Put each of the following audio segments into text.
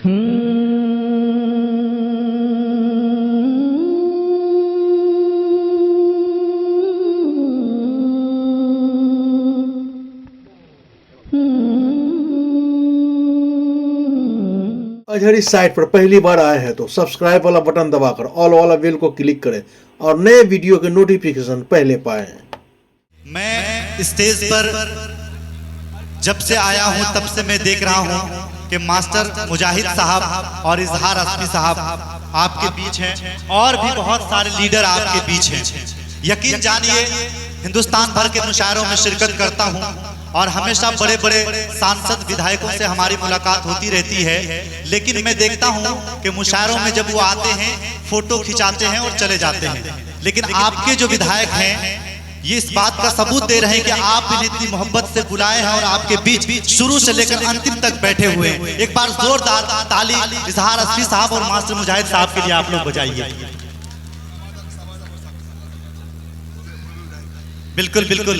अजहर इस साइट पर पहली बार आए हैं तो सब्सक्राइब वाला बटन दबाकर ऑल वाला बेल को क्लिक करें और नए वीडियो के नोटिफिकेशन पहले पाएं। मैं स्टेज पर जब से आया हूं तब से मैं देख रहा हूं कि मास्टर मुजाहिद साहब और इजहार अस्मी साहब आपके बीच हैं और भी बहुत सारे लीडर आपके बीच हैं। यकीन जानिए हिंदुस्तान भर के मुशायरों में शिरकत करता हूं और हमेशा बड़े बड़े सांसद विधायकों से हमारी मुलाकात होती रहती है, लेकिन मैं देखता हूं कि मुशायरों में जब वो आते हैं फोटो खिंचाते हैं और चले जाते हैं, लेकिन आपके जो विधायक हैं ये इस बात का सबूत दे रहे हैं कि आप इन्हें इतनी मोहब्बत से बुलाए हैं और आपके बीच शुरू से लेकर अंतिम तक बैठे हुए हैं। एक बार जोरदार ताली इजहार अस्मी साहब और मास्टर मुजाहिद साहब के लिए आप लोग बजाइए। बिल्कुल बिल्कुल,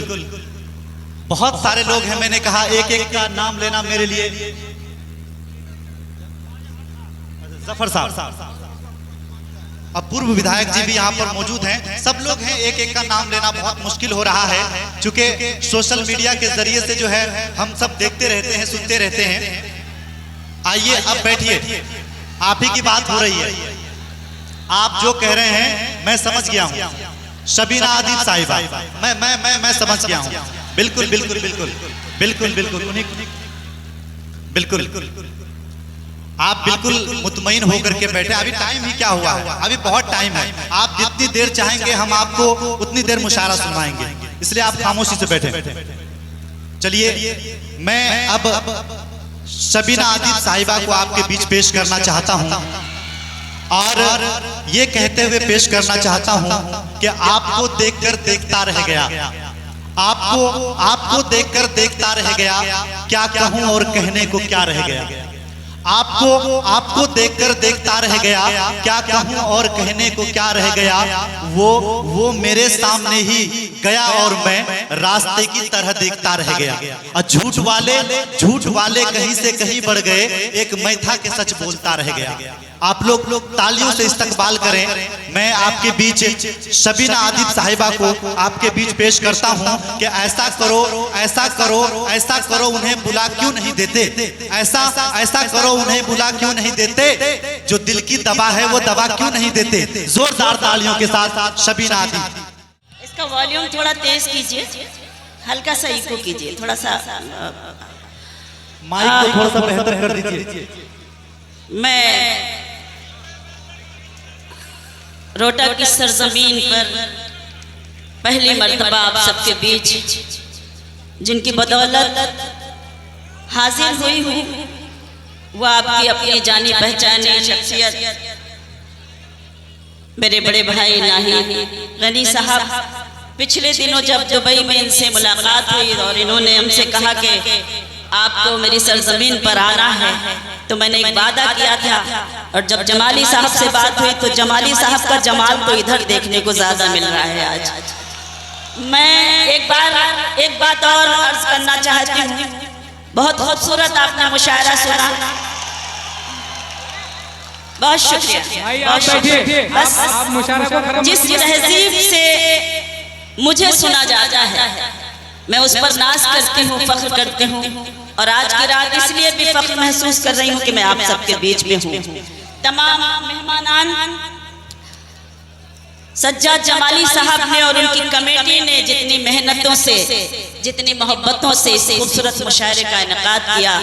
बहुत सारे लोग हैं, मैंने कहा एक एक का नाम लेना मेरे लिए। जफर साहब, अब पूर्व विधायक जी भी यहाँ पर मौजूद हैं, सब लोग हैं, एक एक का नाम लेना बहुत मुश्किल हो रहा है क्योंकि सोशल मीडिया के जरिए से जो है हम सब देखते रहते हैं, सुनते रहते हैं। आइए अब बैठिए, आप ही की बात हो रही है, आप जो कह रहे हैं मैं समझ गया हूँ। शबीना आदिब साहिबा, मैं समझ गया हूँ। बिल्कुल बिल्कुल बिल्कुल बिल्कुल बिल्कुल बिल्कुल, आप बिल्कुल मुतमईन होकर के बैठे। अभी टाइम ही क्या हुआ है, अभी बहुत टाइम है, आप जितनी देर चाहेंगे हम आपको उतनी देर मुशायरा सुनाएंगे, इसलिए आप खामोशी से बैठे। चलिए मैं अब शबीना आदिब साहिबा को आपके बीच पेश करना चाहता हूं और ये कहते हुए पेश करना चाहता हूं कि आपको देखकर देखता रह गया, आपको देखकर देखता रह गया, क्या कहूं और कहने को क्या रह गया। आपको देखकर देखता रह गया, क्या कहूं और कहने को क्या रह गया। वो मेरे सामने ही गया और मैं रास्ते की तरह देखता रह गया। और झूठ वाले कहीं से कहीं बढ़ गए, एक मैं था कि सच बोलता रह गया। आप लोग तालियों से इस्तकबाल करें। मैं आपके बीच शबीना आदिब साहिबा को आपके बीच पेश करता हूं कि ऐसा करो ऐसा करो ऐसा करो, उन्हें बुला क्यों नहीं देते, ऐसा करो उन्हें बुला क्यों नहीं देते, जो दिल की दवा है वो दवा क्यों नहीं देते। जोरदार तालियों के साथ शबीना आदिब। इसका वॉल्यूम थोड़ा तेज कीजिए, हल्का सा इको कीजिए, थोड़ा सा माइक को थोड़ा सा बेहतर कर दीजिए। मैं रोहटा की सरजमीन पर पहली मर्तबा आप सबके बीच जिनकी बदौलत हाजिर हुई हूँ, वो आपकी अपनी जानी पहचानी शख्सियत मेरे बड़े भाई नाहिद गनी साहब। पिछले दिनों जब दुबई में इनसे मुलाकात हुई और इन्होंने हमसे कहा कि आपको मेरी सरजमीन पर आना है, तो मैंने एक वादा किया था। और जब जमाली साहब से बात हुई तो जमाली साहब का जमाल तो इधर देखने को ज्यादा मिल रहा है आज। मैं एक बात और अर्ज करना चाहती हूँ। बहुत खूबसूरत आपने मुशायरा सुना, बहुत शुक्रिया, बहुत शुक्रिया। बस जिस तहजीब से मुझे सुना जाता है मैं उस पर नाज करती हूँ, फख्र करती हूँ। और आज की रात इसलिए भी फख्र महसूस कर रही हूँ कि मैं आप सबके बीच में हूँ। तमाम मेहमानान सज्जाद जमाली साहब ने और उनकी कमेटी ने जितनी मेहनतों से, जितनी मोहब्बतों से इस खूबसूरत मुशायरे का इनेकाद किया,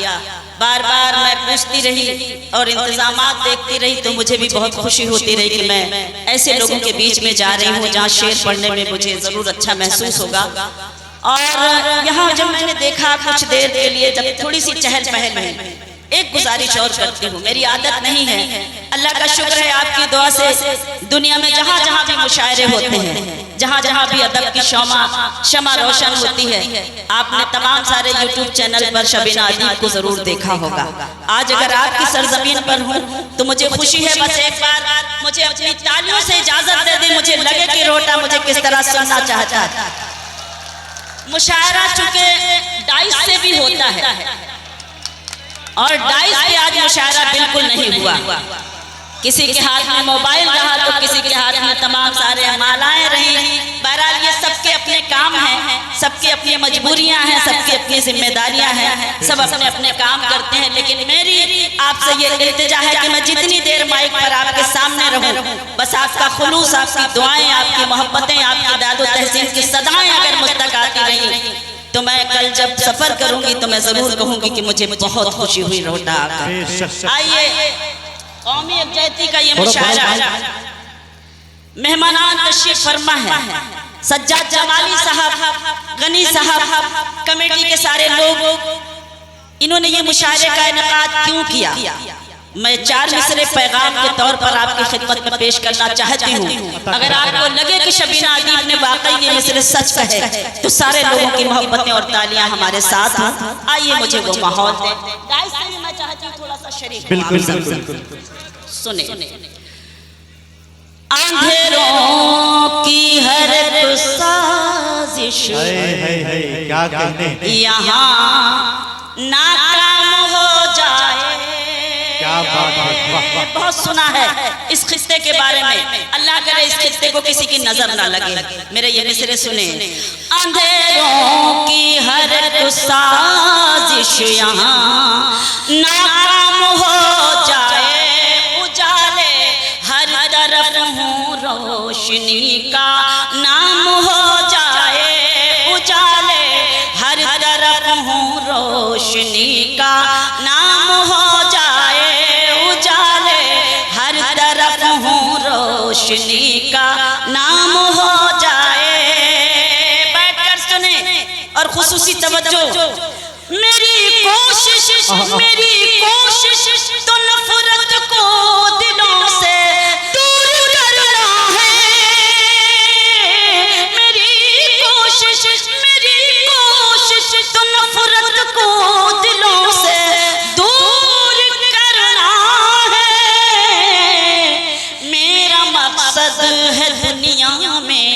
बार बार मैं पूछती रही और इंतजामात देखती रही तो मुझे भी बहुत खुशी होती रही कि मैं ऐसे लोगों के बीच में जा रही हूँ जहाँ शेर पढ़ने में मुझे ज़रूर अच्छा महसूस होगा। और यहाँ जब मैंने देखा कुछ देर के लिए जब थोड़ी सी चहल पहल में, एक गुजारिश और करती हूँ, मेरी आदत नहीं है, अल्लाह का शुक्र है आपकी दुआ से दुनिया में जहाँ जहाँ भी मुशायरे होते हैं, जहाँ जहाँ भी अदब की शमा रोशन होती है, आपने तमाम सारे यूट्यूब चैनल पर शबीना आदिब को जरूर देखा होगा। आज अगर आपकी सरजमीन पर हूँ तो मुझे खुशी है। बस एक बार मुझे अपनी तालियों से इजाजत दे दे, मुझे लगे कि रोटा मुझे किस तरह सुनना चाहता है। मुशायरा चूंकि डाइस से भी होता है, और डाइस पे आज मुशायरा बिल्कुल नहीं हुआ। किसी के हाथ में मोबाइल रहा तो किसी के हाथ में तमाम सारे मालाएं रही। बहरहाल ये सबके अपने काम हैं, सबकी अपनी मजबूरियां हैं, सबकी अपनी जिम्मेदारियां हैं, सब अपने अपने काम करते हैं। लेकिन मेरी आपसे ये इल्तिजा है कि मैं जितनी देर माइक पर आपके सामने रहूं, बस आपका खुलूस, आपकी दुआएं, आपकी मोहब्बतें, आपकी दादो तहसीन की सदाएं अगर मुझ तक आती रही तो मैं कल जब सफर करूंगी तो मैं जरूर कहूंगी कि मुझे बहुत खुशी हुई रोटा आकर। आइए कौमी यकजहती का ये मुशायरा मेहमानान तशरीफ फरमा है, सज्जाद जमाली साहब, गनी साहब, कमेटी के सारे लोग, इन्होंने ये मुशायरे का इनेकाद क्यों किया, मैं 4 मिसरे पैगाम के तौर पर आपकी खिदमत में पेश करना चाहती हूँ। अगर आपको लगे कि शबीना अदीब ने वाकई ये मिसरे सच कहे तो सारे लोगों की मोहब्बतें और तालियां हमारे साथ हों। आइए मुझे वो माहौल दें। गाइस मैं चाहती हूँ थोड़ा सा शरीक बिल्कुल सुने। अंधेरों की हर एक साजिश क्या कहने, यहाँ नाकाम हो जाए। बहुत सुना है इस खिस्से के बारे में, अल्लाह करे इस खिस्से को किसी की नजर ना लगे। मेरे ये मिसरे सुने। अंधेरों की हर एक साजिश यहाँ नाकाम हो जाए, उजाले हर तरफ हूँ रोशनी का नाम हो जाए, उजाले हर तरफ हूँ रोशनी का नाम हो जाए, उजाले हर तरफ हूँ रोशनी का नाम हो जाए। बैठकर सुने और खुसूसी तवज्जो। मेरी कोशिश तो नफरत को दिलों से दूर करना है। मेरी कोशिश तो नफरत को दिलों से दूर करना है। मेरा मकसद है दुनिया में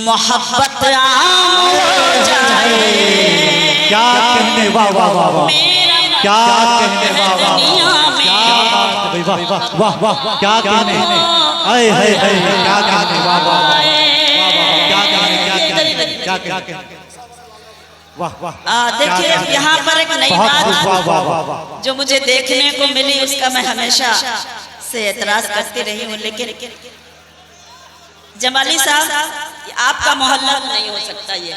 मोहब्बत आम हो जाए। क्या कहने, वाह वाह वाह वाह, क्या कहने, वाह वाह वाह वाह वाह, क्या कहने, आए हाय हाय, क्या कहने, वाह वाह वाह, क्या कहने, क्या कहने, वाह वाह। देखिए यहाँ पर एक नई बात जो मुझे देखने को मिली, उसका मैं हमेशा से एतराज करती रही हूँ, लेकिन जमाली साहब आपका मोहल्ला नहीं हो सकता ये,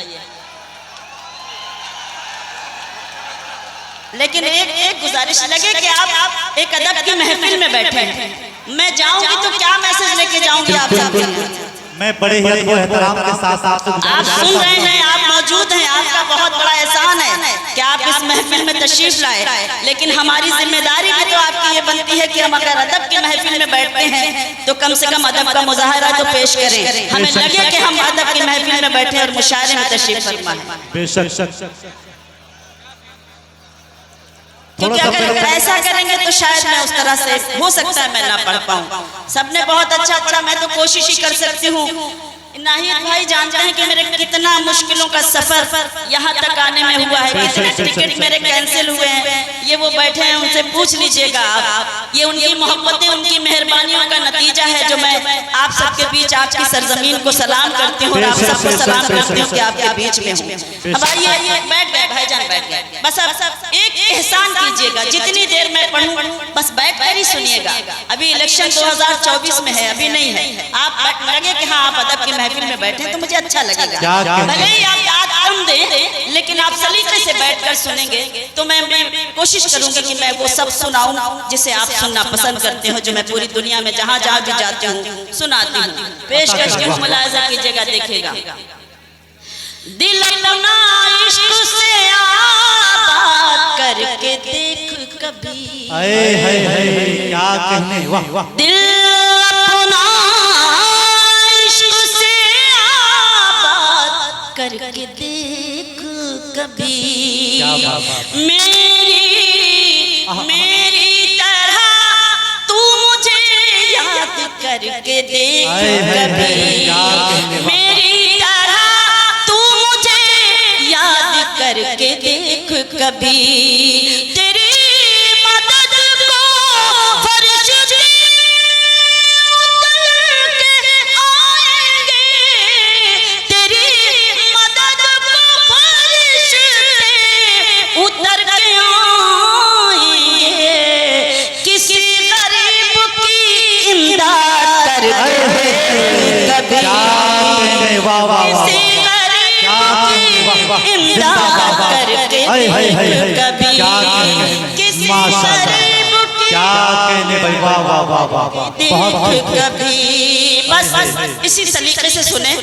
लेकिन एक गुजारिश लगे कि आप एक अदब की महफिल में बैठे हैं, मैं जाऊंगी तो क्या मैसेज लेके जाऊंगी आप साहब? मैं बड़े ही एहतराम के साथ आप सुन रहे हैं, आप मौजूद हैं, आपका बहुत बड़ा एहसान है कि आप इस महफिल में तशरीफ लाए, लेकिन हमारी जिम्मेदारी भी तो आपकी ये बनती है कि हम अगर अदब की महफिल में बैठते हैं तो कम से कम अदब का मुजाहरा तो पेश करें। हमें लगे कि हम अदब की महफिल में बैठे और मुशायरे में तशरीफ फरमाएं। क्योंकि अगर ऐसा करेंगे तो शायद मैं उस तरह से, हो सकता है मैं ना पढ़ पाऊँ। सबने बहुत अच्छा पढ़ा, मैं तो कोशिश ही कर सकती हूँ। नाहिद भाई जानते हैं कि मेरे कितना मुश्किलों का सफर यहाँ तक आने में हुआ है, कितने टिकट मेरे कैंसिल हुए हैं, ये वो बैठे हैं, उनसे पूछ लीजिएगा आप। ये उनकी मोहब्बतें, उनकी मेहरबानियों का नतीजा है जो मैं आप सबके बीच आपकी सरजमीन को सलाम करती हूँ और आप सबको सलाम करती हूँ कि आपके बीच में हूँ। अब आइए, बैठ गए भाईजान, बैठ गए। बस अब एक एहसान कीजिएगा, जितनी देर मैं पढ़ूं बस बैठ कर ही सुनिएगा। अभी इलेक्शन 2024 में है, अभी नहीं है। आप लगे कि हाँ आप अदब की महफिल में बैठे तो मुझे अच्छा लगेगा, भले ही आप याद कम दें, लेकिन आप सलीके से बैठकर सुनेंगे तो मैं कोशिश करूंगी कि मैं वो सब सुनाऊं जिसे आप सुनना पसंद करते हो, जो मैं पूरी दुनिया में जहां जहां भी जाती हूँ सुनाती हूँ। पेश करके मुलाहिजा कीजिएगा, देखिएगा। दिल अपना इश्क से आबाद करके देख कभी, क्या कहने, वाह वाह। दिल अपना इश्क से आबाद करके देख कभी, मेरी तरह तू मुझे याद करके देख कभी, मेरी तरह तू मुझे याद करके देख कभी। तेरी इमदाद करके कभी किसी गरीब की क्या कहने भाई, वाह वाह वाह वाह वाह, बहुत कभी बस इसी सलीके से सुने।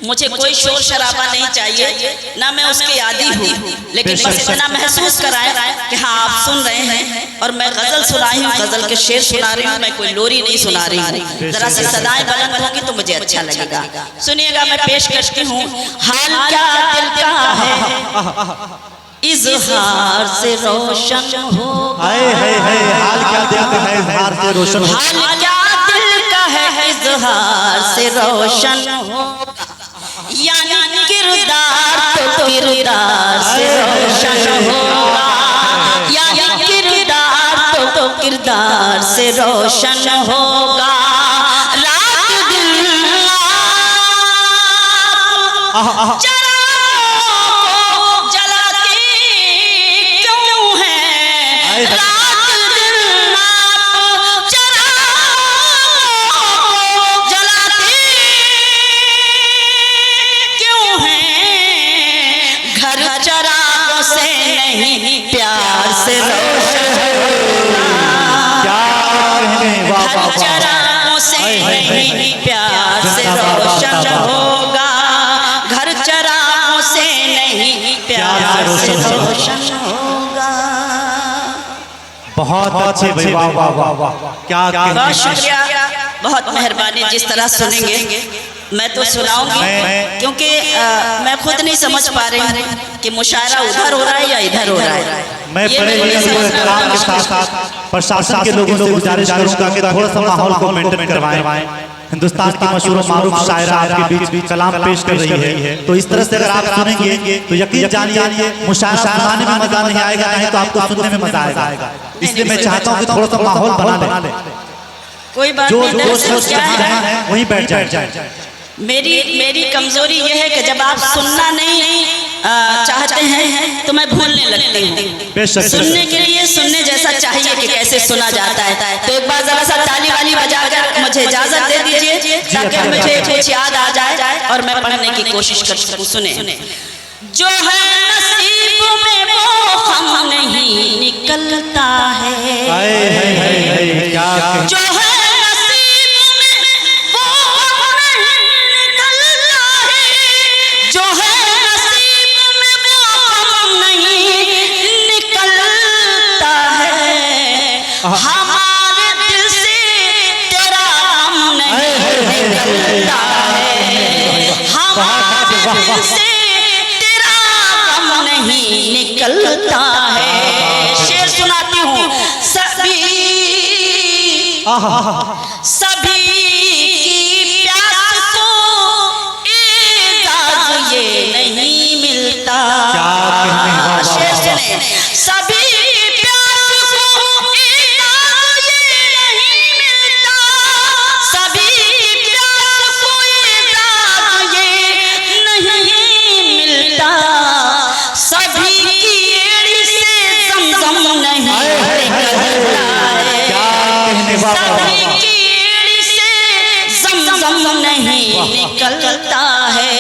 मुझे कोई शोर शराबा नहीं चाहिए, ना मैं उसकी आदी हूँ, लेकिन बस इतना महसूस कराए कि हाँ आप सुन रहे हैं और मैं गजल सुना रही हूँ, गजल के शेर सुना रही हूँ, मैं कोई लोरी नहीं सुना रही हूँ। जरा सी सदाएं बुलंद होंगी तो मुझे अच्छा लगेगा। सुनिएगा, मैं पेश करती हूँ। हाल क्या दिल का है इजहार से रोशन हो, हाय हाय हाय, हाल क्या दिल का है इजहार से रोशन हो, हाल क्या दिल का है इजहार से रोशन हो, यानी किरदार तो किरदार से रोशन होगा, यानी किरदार तो किरदार से रोशन होगा। रात दिन जलाती क्यों है, रात दिन जलाती क्यों है, घर चरागों से नहीं प्यार से रोशन होगा, घर चरागों से नहीं प्यार से रोशन होगा, घर चरागों से नहीं प्यार से रोशन होगा। बहुत अच्छे भाई, वाह वाह वाह वाह, क्या बहुत शुक्रिया, बहुत मेहरबानी। जिस तरह सुनेंगे मैं तो सुनाऊंगी, क्योंकि मैं खुद नहीं समझ पा रही कि मुशायरा उधर हो रहा है या इधर हो रहा है। मैं बड़े एहतराम के साथ प्रशासन के लोगों से गुजारिश करूंगा कि थोड़ा सा माहौल को मेंटेन करवाएं। हिंदुस्तान की मशहूर मारूफ शायरा आपके बीच कलाम पेश कर रही है, तो इस तरह से अगर आप सुनेंगे तो यकीन जानिए मुशायरा सुनाने में मजा नहीं आएगा, नहीं तो आपको सुनने में मजा आएगा। इसलिए मैं चाहता हूँ कि थोड़ा सा माहौल बना ले, कोई बात जो नहीं, दोस्त क्या है वहीं बैठ जाए। मेरी कमजोरी यह है कि जब आप सुनना नहीं चाहते हैं तो मैं भूलने लगती हूँ। सुनने के लिए सुनने जैसा चाहिए कि कैसे सुना जाता है। तो एक बार जरा सा ताली वाली बजाकर मुझे इजाजत दे दीजिए ताकि मुझे कुछ याद आ जाए और मैं पढ़ने की कोशिश कर सकूं। सुने, जो है नसीब में वो हम नहीं निकलता है, जो है हमारे दिल से तेरा गम नहीं निकलता है, हमारे दिल से तेरा गम नहीं निकलता है। शेर सुनाती हूँ। सभी की प्यास को एजाज ये नहीं मिलता। शेर सुने, सभी नहीं निकलता है,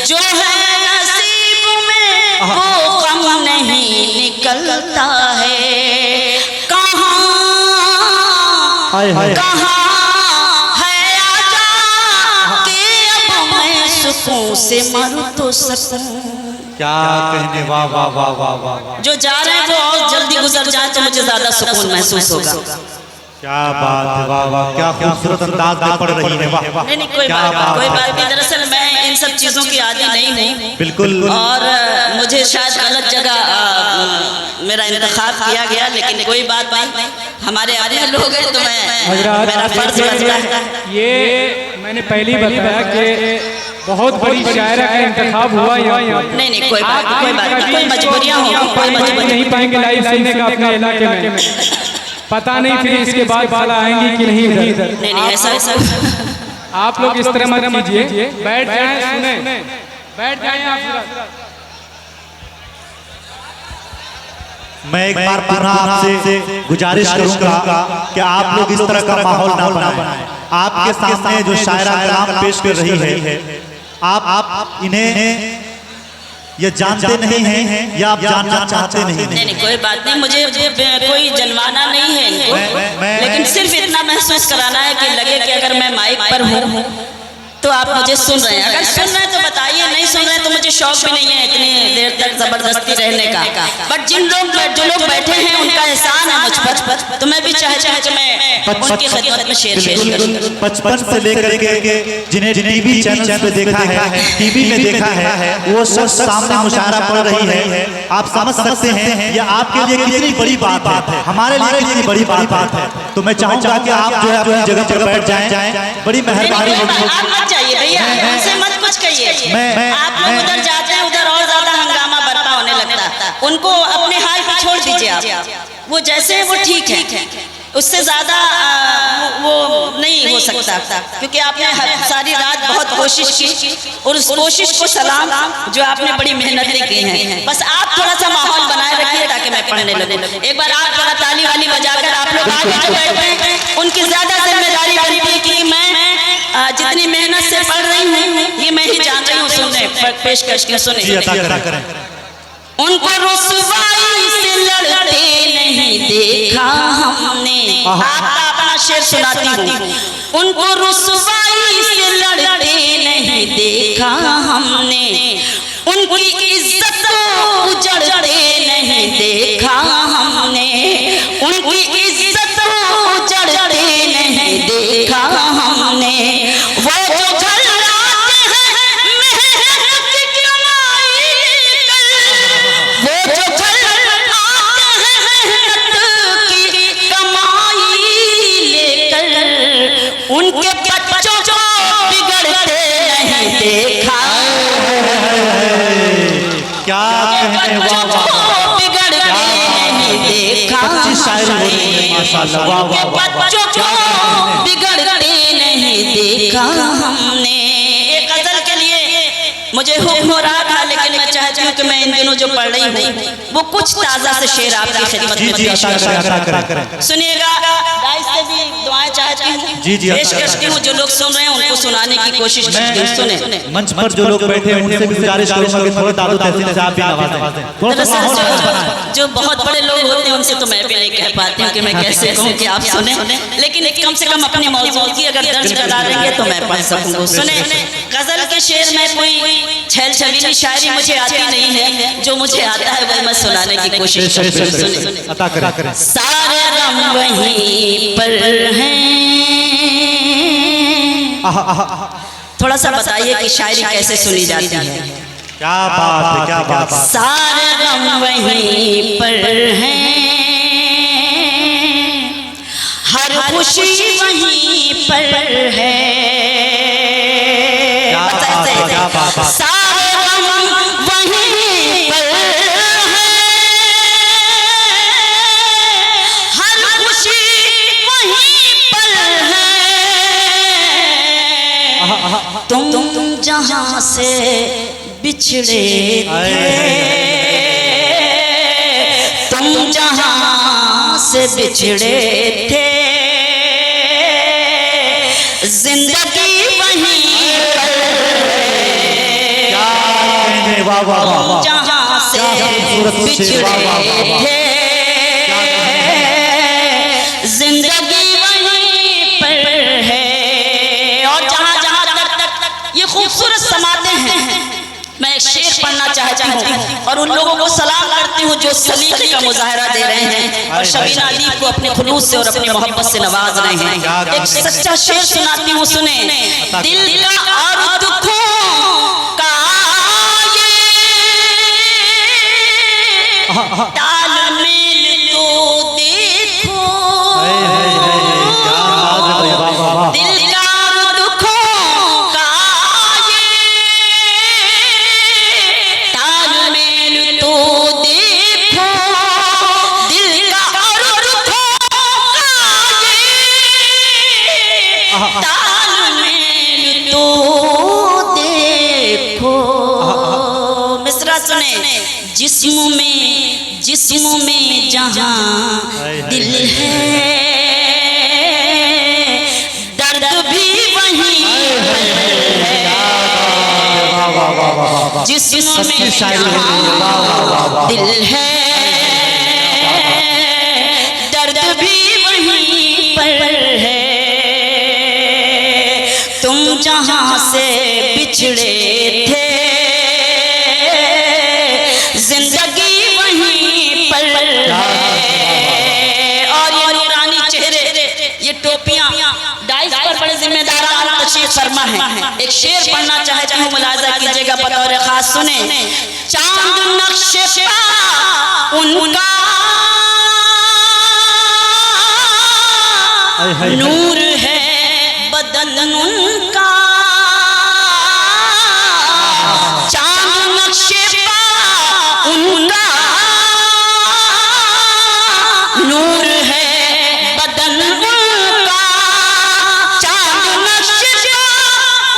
जो है नसीब में वो गम नहीं निकलता है। कहाँ है आजा कि अब मैं सुकून से मरूं तो सकूं। क्या कहने, वाह वाह वाह वाह वाह। जो जा रहे हैं वो और जल्दी गुजर जाए तो मुझे ज्यादा सुकून महसूस होगा। क्या बात है, वाह वाह, क्या खूबसूरत अंदाज में पढ़ रही है, वाह। नहीं कोई बात नहीं। दरअसल मैं इन सब चीजों की आदी नहीं हूँ, बिल्कुल, और मुझे शायद गलत जगह मेरा इंतखाब किया गया, लेकिन कोई बात नहीं, हमारे आदि लोग हैं तो मेरा फर्ज बनता है। ये मैंने पहली बताया कि बहुत बड़ी शायरा का इंतखाब हुआ यहाँ। नहीं कोई बात नहीं, कोई मजबूरियाँ होंगी, कोई मजबूरी नहीं पाएंगे लाइव सुनने का अपने इलाके में, पता नहीं फिर इसके बाद वाला आएंगे कि नहीं इधर। नहीं ऐसा आप लोग इस तरह मत कीजिए, बैठ जाएं, सुने, बैठ जाएं आप। मैं एक बार पुनः आपसे गुजारिश करूंगा कि आप लोग इस तरह का माहौल ना बनाएं। आपके सामने जो शायरा कलाम पेश कर रही है, आप इन्हें ये जानते नहीं हैं या आप जानना चाहते नहीं? नहीं, कोई बात नहीं, मुझे कोई जलवाना नहीं है इनको, लेकिन सिर्फ इतना महसूस कराना है कि लगे कि अगर मैं माइक पर हूँ तो आप मुझे सुन रहे हैं। अगर सुन रहे हैं तो बताइए, नहीं सुन रहे हैं तो मुझे शौक भी नहीं है इतनी देर तक जबरदस्ती रहने का। बट जो लोग बैठे हैं उनका एहसान है मुझ पर, तो मैं भी चाहे कि मैं उनकी खिदमत में शेर पेश करूं। बचपन से लेकर के जिन्हें टीवी चैनल पे देखा है, टीवी में देखा है, वो सब सामने मुशायरा पड़ रही है। आप समझ सकते हैं ये आपके लिए कितनी बड़ी बात है, हमारे लिए कितनी बड़ी बात है। तो मैं चाहूँगा कि आप जो है अपनी जगह पर बैठ जाएं, बड़ी मेहरबानी होगी। जाइए भैया, उनसे मत कुछ कहिए। आप लोग उधर जाते हैं, उधर और ज्यादा हंगामा बरपा होने लगता है। उनको अपने हाल पे छोड़ दीजिए आप, वो जैसे है वो ठीक है, उससे ज्यादा वो नहीं हो सकता, क्योंकि आपने सारी रात बहुत कोशिश की और उस कोशिश को सलाम जो आपने बड़ी मेहनतें की हैं। बस आप थोड़ा सा माहौल बनाए रखिए ताकि मैं पढ़ने लगूं। एक बार आप थोड़ा ताली वाली बजाकर आप लोग आगे जो बैठे हैं उनकी ज्यादा जिम्मेदारी बनती है, क्योंकि मैं जितनी मेहनत से पढ़ रही हूँ ये मैं ही जान रही हूँ। सुनने पेश करके सुने। उनको रुसवाई से लड़ते नहीं देखा हमने, आपका अपना शेर सुनाती हूँ। उनको रुसवाई से लड़ते नहीं देखा हमने, उनकी इज्जत को उजड़ते नहीं देखा हमने, उनकी इज्जत को उजड़ते नहीं देखा हमने। वो जो झलराते हैं मेहनत की कमाई लेकर, वो जो झलराते हैं मेहनत की कमाई लेकर, उनके बच्चों को बिगड़ते नहीं देखा। क्या कहने, वाह वाह, बिगड़ते नहीं देखा। माशाल्लाह, वाह वाह वाह। बच्चों को बिगड़ते नहीं देखा हमने। एक गजल के लिए मुझे हुक्म हो रहा था, लेकिन मैं चाहती हूँ कि मैं इन दिनों जो पढ़ रही हूँ वो कुछ ताज़ा से शेर आपकी खिदमत में पेश करूं। सुनिएगा, गाइस से भी दुआएं चाहती हूँ, पेश करती हूँ। जो लोग सुन रहे हैं उनको सुनाने की कोशिश करती हूँ। सुने, मंच पर जो लोग बैठे हैं उनसे भी गुजारिश करूंगा कि थोड़ा दादू तहसील से आप भी नवाजें। दरअसल जो बहुत बड़े लोग होते हैं उनसे तो मैं भी नहीं कह पाती हूँ कि मैं कैसे कहूँ कि आप सुने, लेकिन कम से कम अपने मौजूद की अगर दर्ज करा देंगे तो मैं पढ़ सकूँगा। सुने, गजल के शेर में कोई छेल छबीली शायरी मुझे आती नहीं है, जो मुझे आता है वो मैं सुनाने की कोशिश करती हूँ। सारे गम वहीं पर हैं, थोड़ा सा बताइए कि शायरी कैसे सुनी जाती है। क्या बात है, क्या बात है। सारे गम वहीं पर हैं, हर खुशी वहीं पर है। सारे गम वहीं पर हैं, हर खुशी वहीं पर है। तुम जहां से बिछड़े थे, तुम जहां से बिछड़े थे, जिंदगी वहीं पर है। तुम जहां से बिछड़े थे, जिंदगी वहीं पर है। और जहां जहां तक ये खूबसूरत समाते हैं, मैं एक शेर पढ़ना चाहती हूँ और उन लोगों को सलाम करती हूँ जो सलीके का मुजाहरा दे रहे हैं और शबीना अदीब को अपने खुलूस से और अपनी मोहब्बत से नवाज रहे हैं। एक सच्चा शेर सुनाती हूँ, सुने। दिल का और दुखों का ये तालमेल तो देखो, दिल का और दुखों का तालमेल तो देखो, दिल का और दुखों का ये तालमेल तो देखो। मिसरा सुने। जिस्म में जहां दिल है, दर्द भी वहीं है। जिसमें दिल है दर्द भी वहीं पर है। तुम जहां से बिछड़े थे जिंदगी वहीं पर है। और ये नूरानी चेहरे, ये टोपियां डाइस पर बड़े जिम्मेदारान तशरीफ फरमा है। एक शेर पढ़ना चाहती हूँ, मुलाजा कीजिएगा बतौर खास सुने। चांद नक्शे पा उनका नूर है बदन उनका। चांद नक्शे पा उनका नूर है बदन उनका। चांद नक्शे पा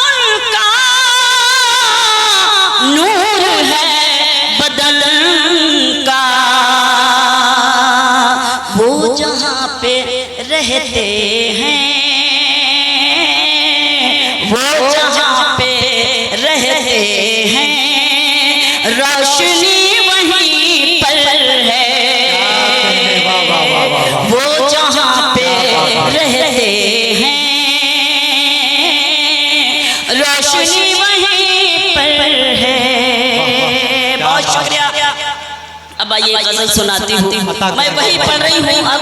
उनका नूर है बदन उनका। वो जहाँ पे रहते हैं, वो जहाँ पे रहते हैं रोशनी वहीं पर है। वो जहाँ पे रहते हैं रोशनी वहीं पर है। बहुत शुक्रिया। अब आइए गजल सुनाती हूँ। मैं वही पढ़ रही हूँ अब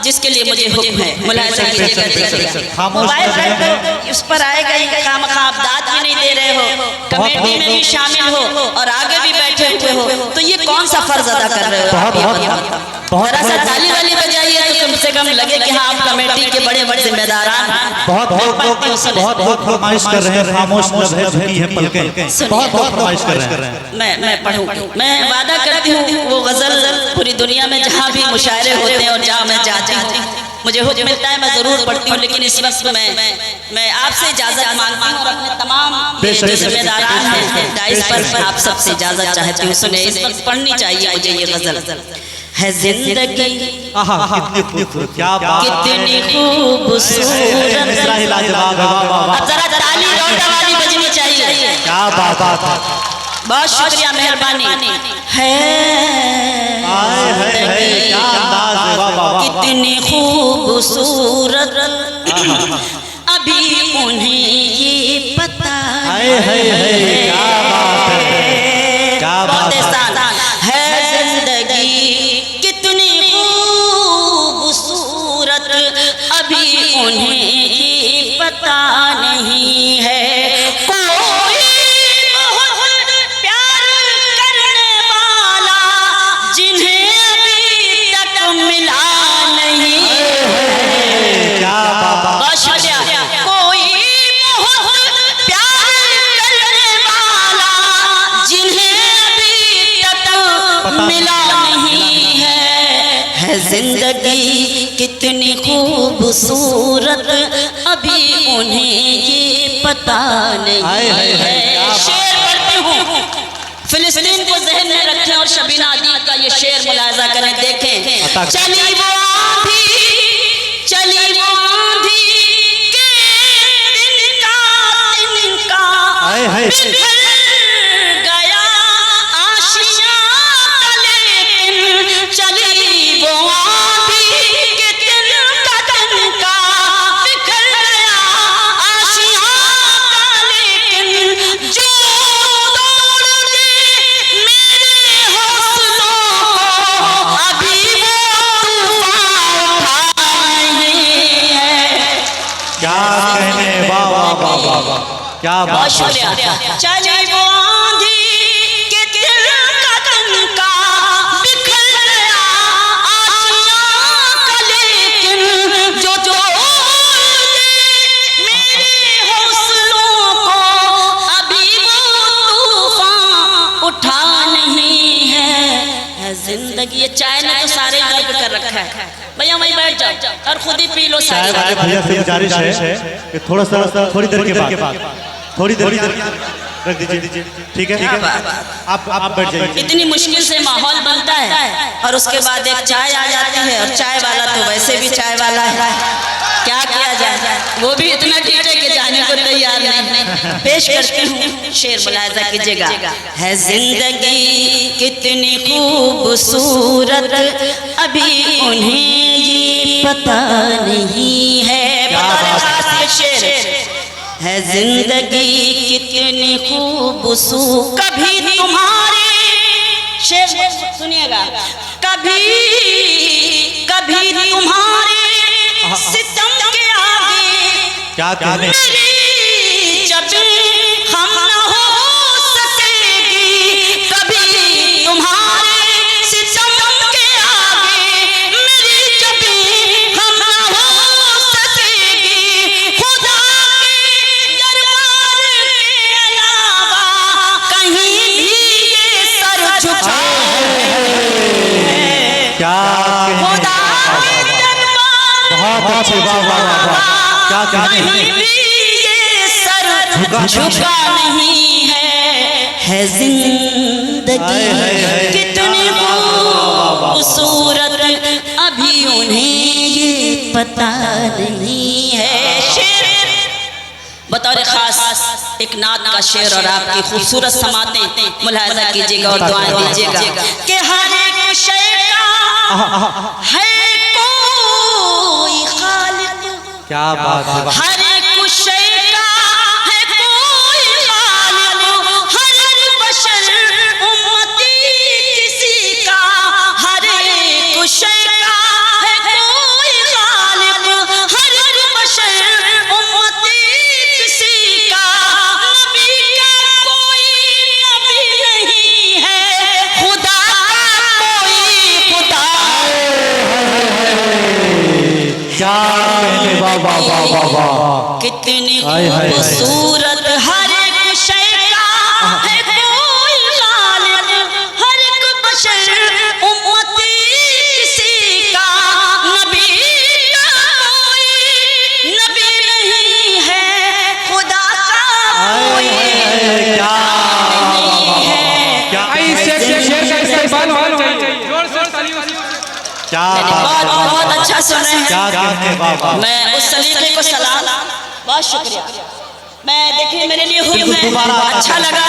जिसके लिए मुझे हुक्म है। मुलाहिजा कीजिएगा, मोबाइल पर उस पर आएगा ही। खामखा आप दाद भी नहीं दे रहे हो, कमेटी में भी शामिल हो और आगे भी बैठे हुए हो, तो ये कौन सा फर्ज अदा कर रहे हो? थोड़ा सा ताली वाली बजाइए तो कम से कम लगे कि हाँ आप कमेटी के बड़े बड़े जिम्मेदारान हैं। बहुत फरमाइश कर रहे हैं। खामोश है पलकें, बहुत फरमाइश कर रहे हैं। मैं पढ़ूंगी। मैं वादा करती हूँ वो गजल पूरी दुनिया में जहाँ भी मुशायरे होते हैं और जहाँ मैं जाती हूँ मुझे हुक्म मिलता है मैं जरूर पढ़ती हूँ। लेकिन इस वक्त मैं आपसे इजाजत मांगती हूँ और अपने तमाम जो जिम्मेदारान हैं डाइस पर आप सबसे इजाजत चाहती हूँ। सुने, इस वक्त पढ़नी चाहिए मुझे ये गजल। है जिंदगी कितनी खूबसूरत, जरा ताली रोटा वाली बजनी चाहिए। क्या बात है, बहुत शुक्रिया, मेहरबानी है। क्या अंदाज है, वाह वाह। कितनी खूबसूरत अभी उन्हें ये पता है। क्या बात है, क्या बात है। जिंदगी कितनी खूबसूरत अभी उन्हें ये पता नहीं है। कोई बहुत प्यार करने वाला जिन्हें अभी तक मिला नहीं है। क्या बात। बहुत शुक्रिया। कोई बहुत प्यार करने वाला जिन्हें अभी तक मिला नहीं है। जिंदगी कितनी खूबसूरत अभी उन्हें ये पता नहीं है। शेर पढ़ती हूँ, फिलिस्तीन को जहन में रखें और शबीना अदीब का ये शेर मुलाजा करें, देखें। चली वो आंधी, चली वो आंधी के तिनका बिखर गया आशियां, लेकिन चली वो आंधी के तिनका बिखर गया आशियां, लेकिन जो दौड़ के मेरे हौसलों को अभी वो तूफान उठा नहीं है। क्या कहने, वाह वाह वाह वाह, क्या बहुत शुक्रिया। चले वो आंधी के तिनका बिखर गया आशियां का, लेकिन जो मेरे हौसलों को अभी वो तूफान उठा नहीं है। जिंदगी ये चाय ने तो सारे गर्क कर रखा है। भैया वहीं बैठ जाओ और खुद ही पी लो सारी। भैया से गुजारिश है कि थोड़ा सा थोड़ी देर के बाद थोड़ी देर रख दीजिए, ठीक है? आप बैठ जाइए। इतनी मुश्किल से माहौल बनता है और उसके बाद एक चाय आ जाती है और चाय वाला तो वैसे भी चाय वाला है, क्या किया जाए। वो भी इतना टीटे के जाने को तैयार नहीं। पेश करती हूँ, शेर मुलाहिजा कीजिएगा। है जिंदगी कितनी खूबसूरत, अभी उन्हें ये पता नहीं है। शेर है जिंदगी कितनी खूबसूरत, कभी तुम्हारे, शेर सुनिएगा, कभी कभी तुम्हारे सितम के आगे क्या कहने मेरी जब हम न हो सकेगी, कभी तुम्हारे सितम के आगे मेरी जब हम न हो सकेगी, खुदा के दरबार के अलावा कहीं भी ये सर झुका, क्या खुदा के दरबार बहुत अच्छे, वाह वाह वाह, क्या कहने ये सर झुका नहीं है जिंदगी कितनी खूबसूरत, अभी उन्हें ये पता नहीं है। शेर बतौर खास एक नात का शेर और आपकी खूबसूरत समातें मुलाहिजा कीजिएगा और दुआएं दीजिएगा कि हर एक शय का है कोई खालिक, क्या बात है, हर एक शय का है कोई खालिक, हर एक बशर उम्मती किसी का, हर एक शय का है कोई खालिक, हर एक बशर उम्मती किसी का, नबी का कोई नबी नहीं है, खुदा का कोई खुदा, क्या कहने, वाह वाह वाह वाह वाह, कितनी खूबसूरत, हर एक शय का है कोई खालिक, हर एक बशर उम्मती किसी का, नबी का कोई नबी नहीं है, खुदा का कोई क्या नहीं है। शेर का इस्तेमाल होना चाहिए, जोर से तालियों से। क्या बहुत बहुत अच्छा सुन रहे क्या हैं। कहने, वाह वाह, मैं उस सलीके को सलाम, बहुत शुक्रिया। मैं देखिए मेरे लिए हुक्म है, अच्छा लगा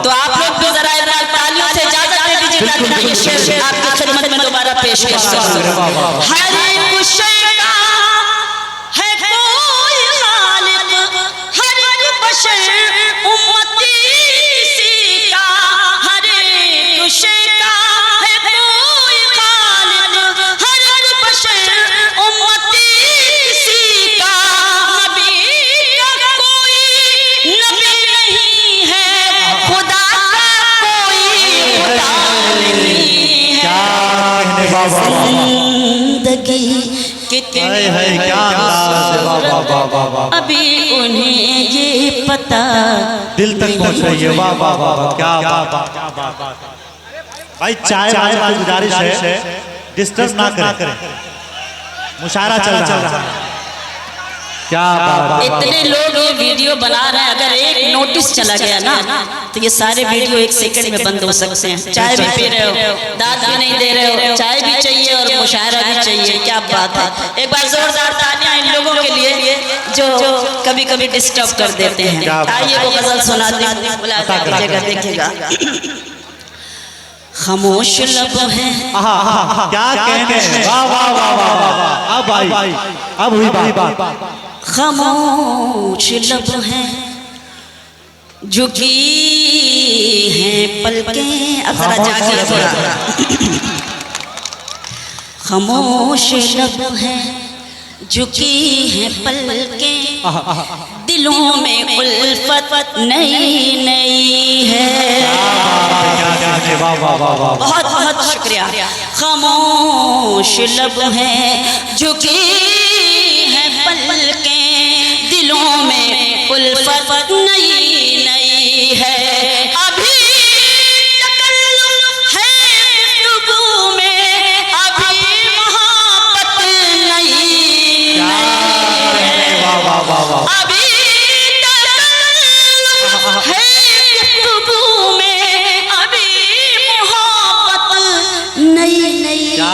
तो आप लोग भी जरा इधर तालियों से इजाजत दे दीजिए ताकि मैं ये शेर आपकी खिदमत में दोबारा पेश कर सकूं। हर एक शय का है कोई खालिक, हर एक बशर उम्मती किसी का, हर एक शय का है कोई खालिक, हर एक बशर उम्मती किसी का, नबी का कोई नबी नहीं है, खुदा का कोई खुदा नहीं है। क्या कहने, वाह वाह वाह, जिंदगी कितनी क्या अंदाज है, वाह वाह वाह वाह वाह, अभी उन्हें ये पता, दिल तक पहुंच रही है, वाह वाह वाह वाह, क्या बात, क्या बात। भाई चाय वाले की गुजारिश है, डिस्टर्ब ना करें, मुशायरा चल रहा है, क्या बात। इतने लोग ये वीडियो बना रहे हैं, अगर एक नोटिस चला गया ना तो ये सारे वीडियो एक सेकंड में बंद हो सकते हैं। चाय भी पी रहे हो, दाद भी नहीं दे रहे हो, चाय भी चाहिए और मुशायरा भी चाहिए, क्या बात है। एक बार जोरदार तालियां इन लोगों के लिए जो कभी कभी डिस्टर्ब कर देते हैं। आइए वो गजल सुनाते हैं, मुलाहिजा कीजिएगा, देखिएगा। खामोश लब है, क्या कहने, वाह वाह वाह वाह वाह, अब आई, अब हुई बात, खामोश लब है, झुकी हैं पलकें, अब जरा जागिए थोड़ा। खामोश लब है, झुकी हैं पलकें, दिलों में उल्फत नई नई है। बहुत बहुत शुक्रिया। खामोश लब है, झुकी हैं पलकें, दिलों में उल्फत नई नई है। अभी तकल्लुफ़ है गुफ्तगू में, अभी मोहब्बत नई नई है। अभी तकल्लुफ़ है गुफ्तगू में, अभी मोहब्बत नई नई है।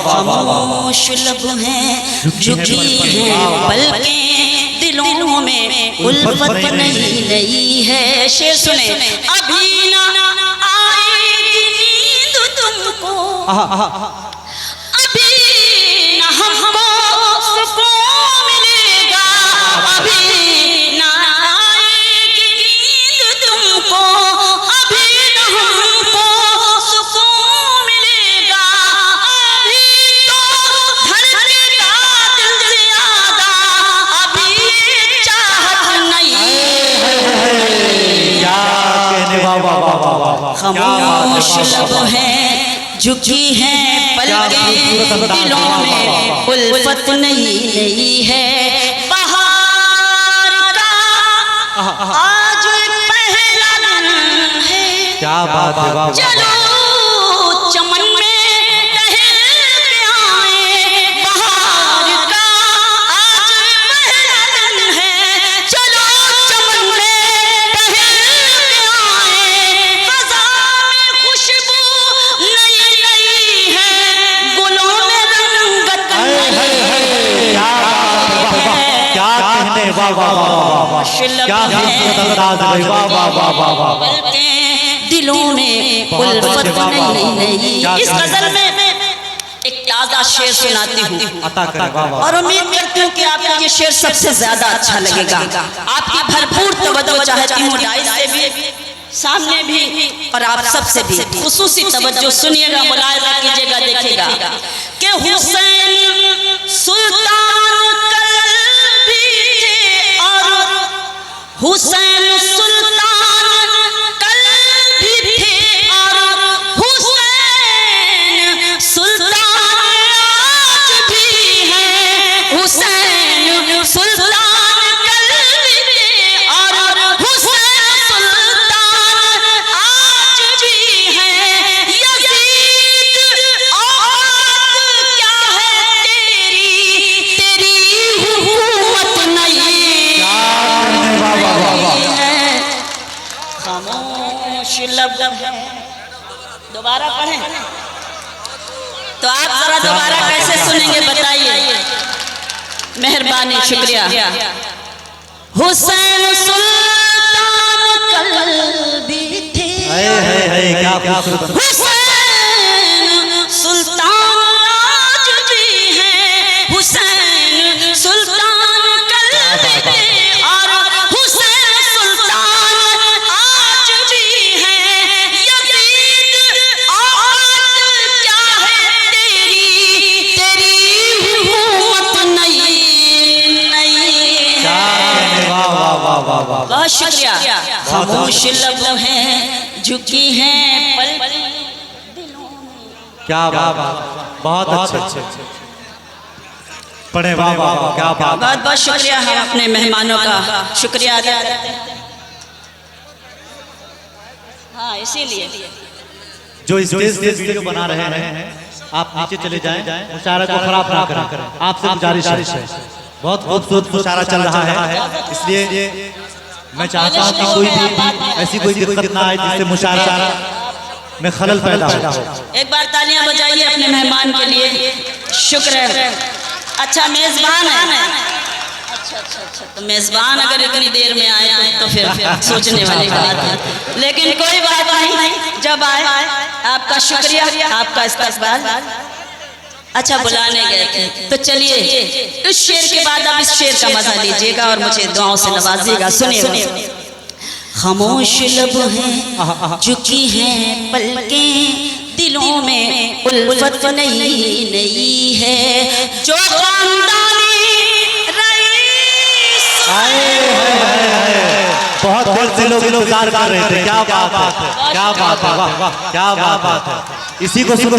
खामोश लब हैं झुकी हैं पलकें, दिलों में उल्फत नहीं है। शेर सुने, अभी ना आएगी नींद तुमको, अभी ना हमको सुकून मिलेगा, अभी ना आएगी नींद तुमको, अभी ना हमको सुकून मिलेगा, अभी तो धड़केगा दिल ज्यादा, अभी चाहत नहीं। खामोश लब हैं झुकी हैं पलकें, दिलों में उल्फत नहीं है। बहार का आज पहला दिन है, क्या बात है, चलो चमन में टहल के आए। बहार का आज पहला दिन है, चलो चमन में टहल के आए। फ़ज़ा में खुशबू नई नई है, गुलों में रंगत नई है। क्या कहने, वाह वाह वाह, क्या खूबसूरत अंदाज है, वाह वाह वाह वाह वाह। दिलों में उल्फत नहीं। इस गजल में एक ताजा शेर सुनाती हूँ अता करे, वाह वाह। और उम्मीद करती हूँ कि आपको ये शेर सबसे ज्यादा अच्छा लगेगा। आपकी भरपूर तवज्जो चाहती हूँ, डाइस से भी, सामने भी, और आप सबसे भी खुसूसी तवज्जो सुनिएगा, मुलाहिजा कीजिएगा, देखिएगा कि हुसैन सुल्तान कल्बी थे और हुसैन सुल्तान कल्बी थे और हुसैन सुल्तान आज भी है। हुसैन सुल्तान कल्बी थे और हुसैन सुल्तान आज भी है। यज़ीद औकात क्या है तेरी, तेरी हुकूमत नहीं है। खामोश लब है। दोबारा पढ़ें तो आप जरा दोबारा कैसे सुनेंगे बताइए। मेहरबानी, शुक्रिया। हुसैन सुल्तान कल्बी थे, क्या खूबसूरत, हुसैन सुल्तान आज भी है। हुसैन सुल्तान कल्बी थे और हुसैन सुल्तान आज भी है। यज़ीद औकात क्या है तेरी, तेरी हुकूमत नहीं है। वाह वाह वाह वाह वाह। बहुत शुक्रिया। खामोश लब हैं झुकी हैं पलकें, क्या बात, बहुत अच्छे पढ़े, वाह वाह वाह, क्या बात। बहुत बहुत शुक्रिया। हम अपने मेहमानों का शुक्रिया अदा करते हैं। हाँ, इसीलिए जो स्टेज से वीडियो बना रहे हैं, आप नीचे चले जाएं, मुशायरा को खराब ना करें, आपसे गुजारिश है। बहुत खूबसूरत मुशायरा चल रहा है, इसलिए मैं चाहता हूँ कि कोई भी ऐसी कोई दिक्कत ना आए जिससे मुशायरा में खलल पैदा हो। एक बार तालियां बजाइए अपने मेहमान के लिए। शुक्र है। अच्छा मेजबान है। अच्छा, तो मेजबान अगर इतनी देर में आए तो फिर सोचने वाली बात है, लेकिन कोई बात नहीं। जब आए आपका शुक्रिया, आपका इस्तकबाल। अच्छा, बुलाने गए थे तो चलिए इस शेर के बाद आप इस शेर का मजा लीजिएगा और मुझे दुआओं से नवाजिएगा। सुनिए। खामोश लब हैं झुकी हैं पलकें, दिलों में उल्फत नहीं है। जो खानदानी रईस बहुत देर से लोग इंतजार कर रहे थे, क्या बात है, क्या बात है, वाह वाह, क्या बात है। इसी को सुनो,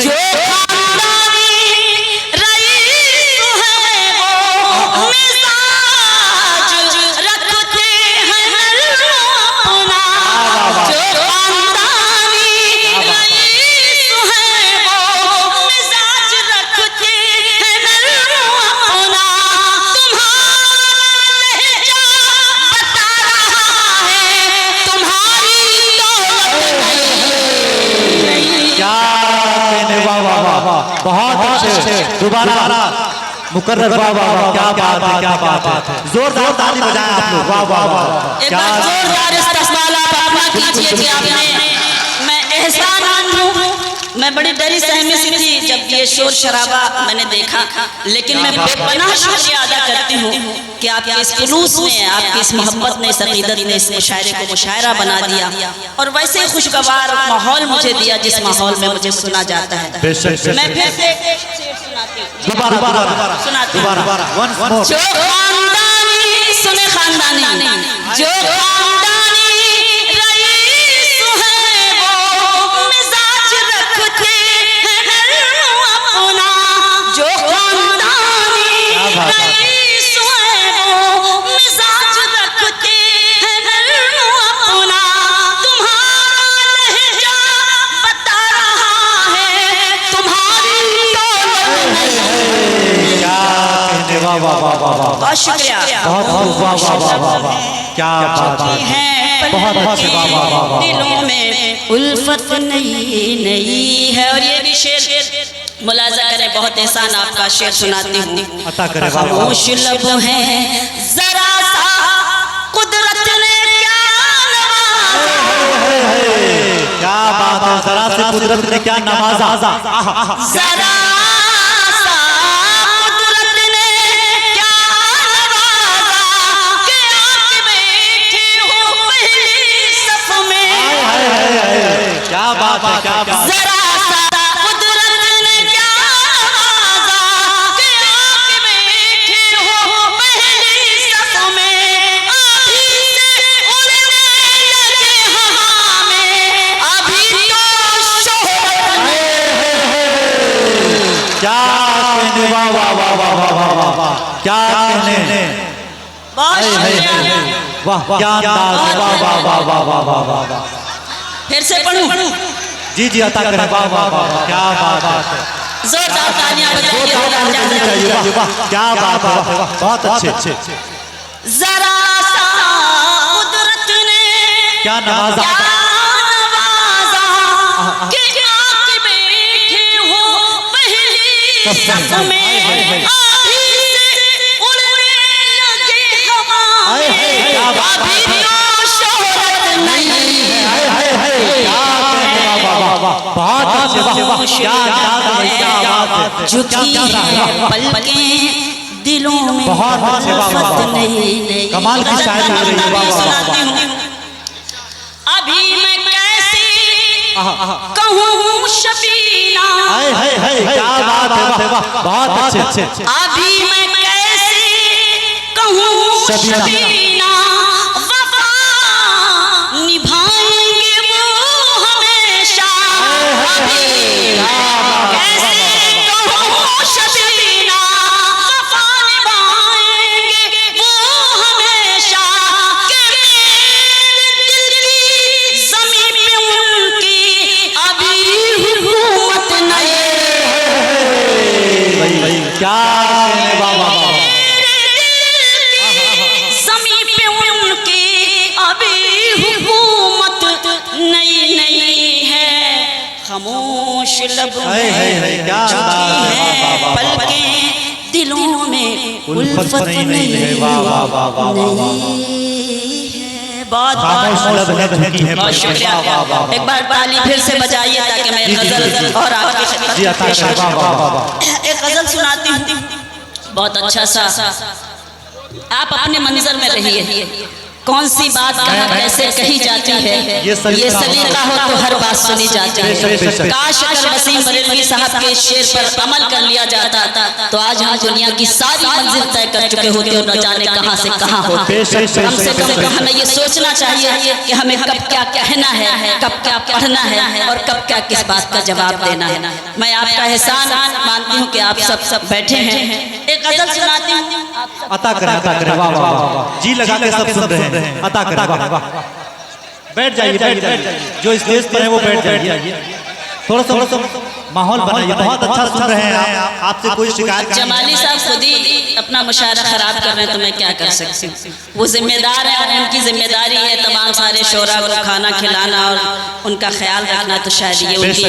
दोबारा मुकर्रर, वाह वाह वाह, क्या बात है, क्या बात है, जोरदार ताली बजाएं आप लोग, वाह वाह वाह, एक क्या बार जोरदार इस्तकबाल आप अपना कीजिए कि आपने, मैं एहसानमंद हूँ। मैं बड़ी डरी सहमी सी थी जब ये शोर शराबा मैंने देखा, लेकिन मैं बेपनाह शुक्रिया अदा करती हूँ कि आपके इस जुलूस ने, आपकी इस मोहब्बत ने, इस अकीदत ने इस मुशायरे को मुशायरा बना दिया और वैसे ही खुशगवार माहौल मुझे दिया जिस माहौल में मुझे सुना जाता है। मैं फिर से सुनाती हूँ। जो खानदानी, सुने खानदानी, जो खानदानी रईस है वो मिजाज रखते हैं अपना, जो खानदानी रईस है वो मिजाज रखते हैं अपना, तुम्हारा लहजा बता रहा है तुम्हारी दौलत नहीं। वाह वाह वाह वाह वाह, बहुत शुक्रिया, बहुत बहुत वाह वाह वाह वाह वाह, क्या बात है, बहुत बहुत वाह वाह वाह वाह, दिलों में उल्फत नई है। और ये भी शेर मुलाजा करें, बहुत एहसान आपका शेर सुनाती हूँ। अता करे, वाह वाह, खामोश लब है जरा सा कुदरत ने क्या नवाजा, क्या बात है, जरा से कुदरत ने क्या नवाजा, जरा क्या बात है, क्या बात, जरा सा कुदरत ने क्या नवाजा कि आप बैठे हो पहली सफ में, अभी से उड़ने लगे हमें, अभी तो शोहरत क्या कहने, वाह वाह वाह वाह वाह वाह वाह, क्या कहने, बहुत शुक्रिया, वाह क्या अंदाज, वाह वाह वाह वाह वाह वाह वाह वाह, फिर से पढ़ूं? जी जी अता करें, वाह वाह वाह, क्या बात है, जोरदार तालियां बजाइए, वाह क्या बात है, बहुत अच्छे, जरा सा कुदरत ने क्या नवाजा, कि आप बैठे हो पहली सफ में, अभी से उड़ने लगे हमारे, अभी तो शोहरत नहीं है। बहुत अच्छे, वाह क्या अंदाज है, क्या बात है, झुकी है पलकें दिलों में, बहुत अच्छे, वाह वाह वाह, नहीं कमाल की शायरी हो रही है, वाह वाह वाह, अभी मैं कैसे कहूँ शबीना, क्या बात है, वाह बहुत अच्छे, अभी मैं कैसे कहूँ शबीना, वफा निभाएंगे वो हमेशा, अभी कैसे कहूँ शबीना, वफा निभाएंगे वो हमेशा, कि मेरे दिल की ज़मीं पे उनकी अभी हुकूमत नहीं, क्या कहने, वाह वाह वाह, ज़मीं पे उनकी अभी हुकूमत नहीं है, खामोश लब में क्या अंदाज है, वाह वाह वाह, पलकें दिलों में उल्फत नहीं है, वाह वाह वाह वाह वाह, बहुत बहुत शुक्रिया, एक बार ताली फिर से बजाइए ताकि मैं गजल और आपकी एक गजल सुनाती हूँ, बहुत अच्छा सा, आप अपने मंजर में रहिए, कौन सी बात कहाँ कैसे कही जाती है, ये सलीका हो तो हर बात सुनी जाती है। काश अगर वसीम बरेलवी साहब के शेर पर अमल कर लिया जाता तो आज हम दुनिया की सारी मंजिल तय कर चुके होते और न जाने कहाँ से कहाँ होते। कम से कम हमें ये सोचना चाहिए कि हमें कब क्या कहना है, कब क्या पढ़ना है और कब क्या किस बात का जवाब देना है। मैं आपका एहसान मानती हूँ कि आप सब बैठे हैं। एक गजल सुनाती हूँ, अता करें, वाह वाह वाह, जी लगा के सब सुन रहे हैं, अता करें, वाह, बैठ जाइए, जो स्टेज पर है वो बैठ जाइए, थोड़ा सा माहौल बनाइए। बहुत अच्छा सुन रहे हैं आप, आपसे कोई शिकायत नहीं। जमाली साहब खुद ही अपना मुशायरा खराब कर रहे हैं तो मैं क्या कर सकती हूँ। वो जिम्मेदार है, उनकी जिम्मेदारी है तमाम सारे शोरा को खाना खिलाना और उनका ख्याल रखना, तो शायद ये उनकी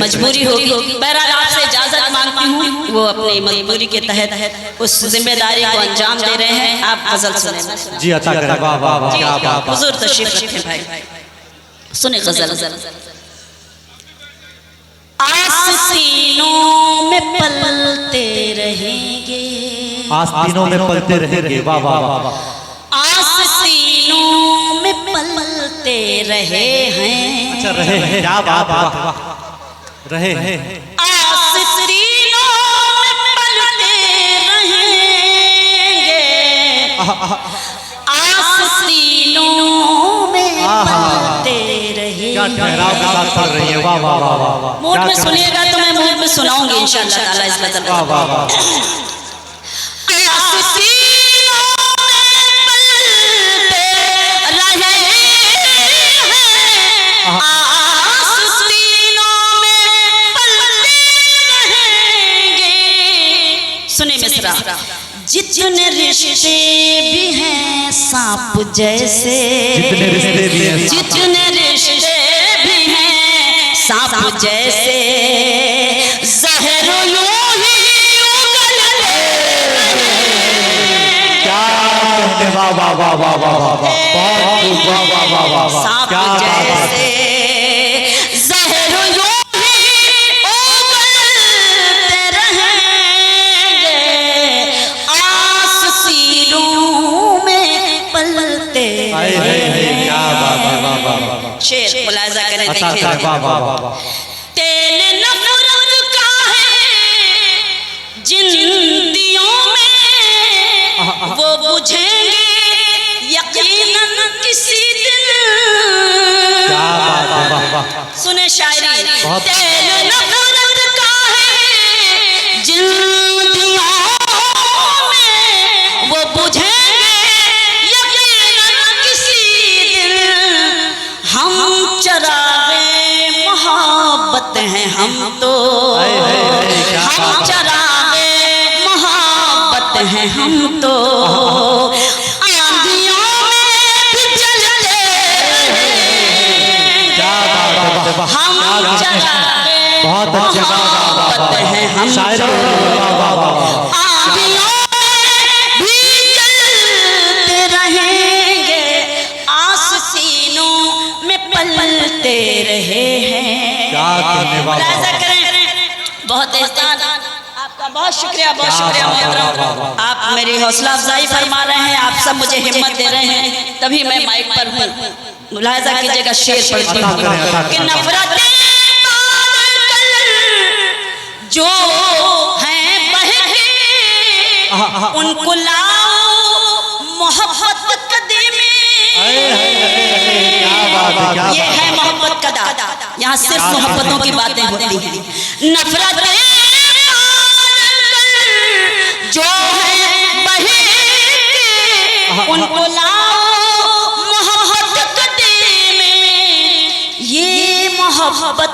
मजबूरी होगी। बहरहाल आपसे इजाजत मांगती हूँ, वो अपनी मजबूरी के तहत उस जिम्मेदारी को अंजाम दे रहे हैं। आप गजल सुने जी, अता करें। वाह वाह वाह, क्या बात। हुजूर तशरीफ रखें भाई, सुने गजल। आस्तीनों में पलते रहेंगे, आस्तीनों में पलते रहेंगे। वाह वाह वाह। आस्तीनों में पलते रहे हैं। अच्छा, रहे हैं, क्या बात। रहे हैं, आस्तीनों में पलते रहेंगे, आस्तीनों में पलते रहेंगे। क्या ठहराव के साथ पढ़ रही है। वाह वाह वाह वाह। मूड में सुनिएगा तो मैं मूड में सुनाऊंगी इंशाअल्लाह ताला इस गजल। वाह वाह वाह। सुने मिसरा, जितने रिश्ते भी हैं सांप जैसे, जितने रिश्ते भी हैं, जितने रिश्ते भी हैं सांप जैसे, जहर यूं ही उगलते क्या कहते। वाह वाह वाह वाह वाह वाह। बहुत खूब, वाह वाह वाह वाह वाह। सांप क्या बात जैसे, है। जहर यूं ही उगलते रहेंगे, आस्तीनों में पलते रहेंगे। क्या बात है। वाह वाह वाह। शेर मुलाहिजा करें, अता देखिए। करें। वाह वाह वाह वाह। तेल नफरत का है जिन दियों में, वो बुझेंगे यकीनन किसी दिन। क्या बात है। वाह वाह। सुने शायरी, बहुत। तेल नफरत का है जिन दियों में, वो बुझेंगे यकीनन किसी दिन। हम चरागे मोहब्बत हैं हम तो, हम चरागे मोहब्बत हैं हम तो, आंधियों में भी जलते रहेंगे। क्या बात है। हम चरागे बहुत अच्छे। मोहब्बत हैं हम शायरी। तो, वाह वाह वाह वाह। आंधियों में भी जलते रहेंगे, आस्तीनों में पलते रहे हैं। क्या कहने। वाह वाह मुलाहिजा वाह। करें, बहुत एहसान, आपका बहुत शुक्रिया मोहतरम। आप मेरी हौसला अफजाई फरमा रहे हैं, आप सब मुझे हिम्मत दे रहे हैं, तभी मैं माइक पर हूँ। मुलाहिजा कीजिएगा, शेर पढ़ती हूँ कि नफरतें जो हैं बहके, उनको लाओ मोहब्बत कदे में। क्या बात है। क्या ये है मोहब्बत कदा, यहाँ सिर्फ मोहब्बतों की बातें होती हैं। नफरतें जो है बहके, उनको लाओ मोहब्बत कदे में। ये मोहब्बत